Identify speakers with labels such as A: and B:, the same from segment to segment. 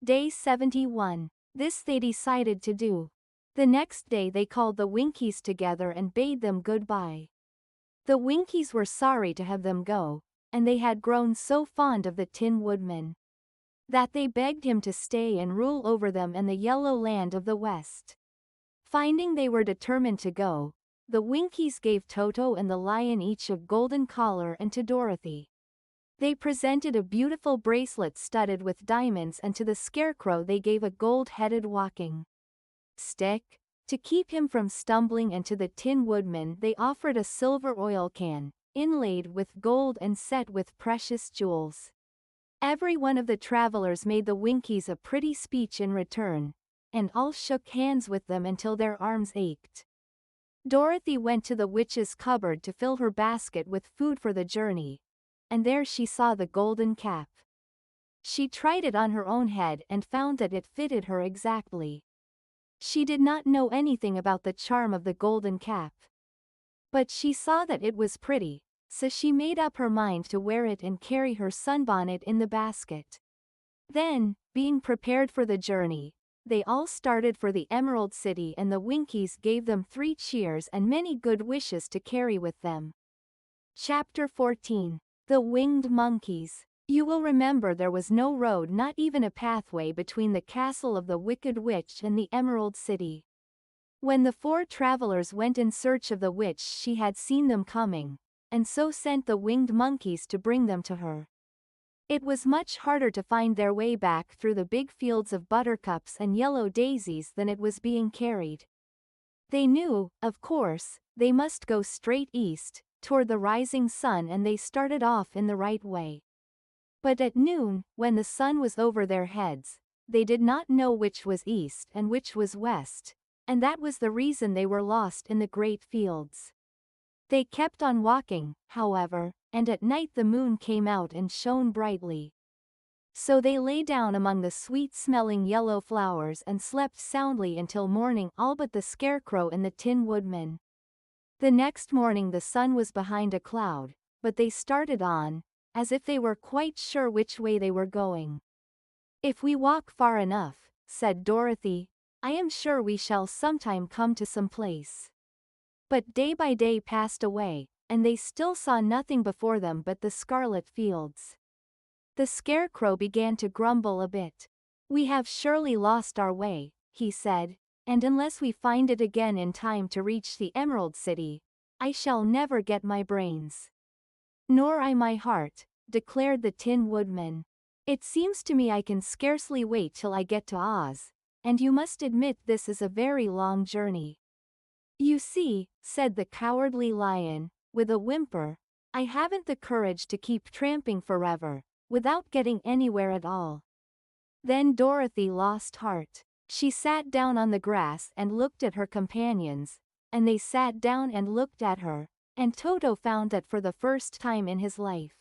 A: Day 71. This they decided to do. The next day they called the Winkies together and bade them goodbye. The Winkies were sorry to have them go, and they had grown so fond of the Tin Woodman that they begged him to stay and rule over them in the yellow land of the West. Finding they were determined to go, the Winkies gave Toto and the lion each a golden collar, and to Dorothy they presented a beautiful bracelet studded with diamonds, and to the Scarecrow they gave a gold-headed walking stick to keep him from stumbling, and to the Tin Woodman they offered a silver oil can, inlaid with gold and set with precious jewels. Every one of the travelers made the Winkies a pretty speech in return, and all shook hands with them until their arms ached. Dorothy went to the witch's cupboard to fill her basket with food for the journey, and there she saw the golden cap. She tried it on her own head and found that it fitted her exactly. She did not know anything about the charm of the golden cap, but she saw that it was pretty, so she made up her mind to wear it and carry her sunbonnet in the basket. Then, being prepared for the journey, they all started for the Emerald City, and the Winkies gave them 3 cheers and many good wishes to carry with them. Chapter 14. The Winged Monkeys. You will remember there was no road, not even a pathway, between the castle of the Wicked Witch and the Emerald City. When the 4 travelers went in search of the witch, she had seen them coming, and so sent the winged monkeys to bring them to her. It was much harder to find their way back through the big fields of buttercups and yellow daisies than it was being carried. They knew, of course, they must go straight east, toward the rising sun, and they started off in the right way. But at noon, when the sun was over their heads, they did not know which was east and which was west, and that was the reason they were lost in the great fields. They kept on walking, however, and at night the moon came out and shone brightly. So they lay down among the sweet-smelling yellow flowers and slept soundly until morning, all but the Scarecrow and the Tin Woodman. The next morning the sun was behind a cloud, but they started on, as if they were quite sure which way they were going. "If we walk far enough," said Dorothy, "I am sure we shall sometime come to some place." But day by day passed away, and they still saw nothing before them but the scarlet fields. The Scarecrow began to grumble a bit. "We have surely lost our way," he said, "and unless we find it again in time to reach the Emerald City, I shall never get my brains." "Nor I my heart," declared the Tin Woodman. "It seems to me I can scarcely wait till I get to Oz, and you must admit this is a very long journey." "You see," said the Cowardly Lion, with a whimper, "I haven't the courage to keep tramping forever, without getting anywhere at all." Then Dorothy lost heart. She sat down on the grass and looked at her companions, and they sat down and looked at her, and Toto found that for the first time in his life,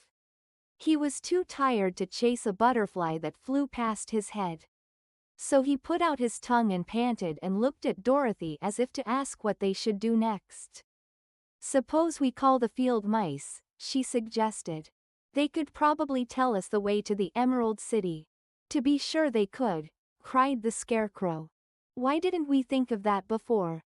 A: he was too tired to chase a butterfly that flew past his head. So he put out his tongue and panted and looked at Dorothy as if to ask what they should do next. "Suppose we call the field mice," she suggested. "They could probably tell us the way to the Emerald City." "To be sure they could," cried the Scarecrow. "Why didn't we think of that before?"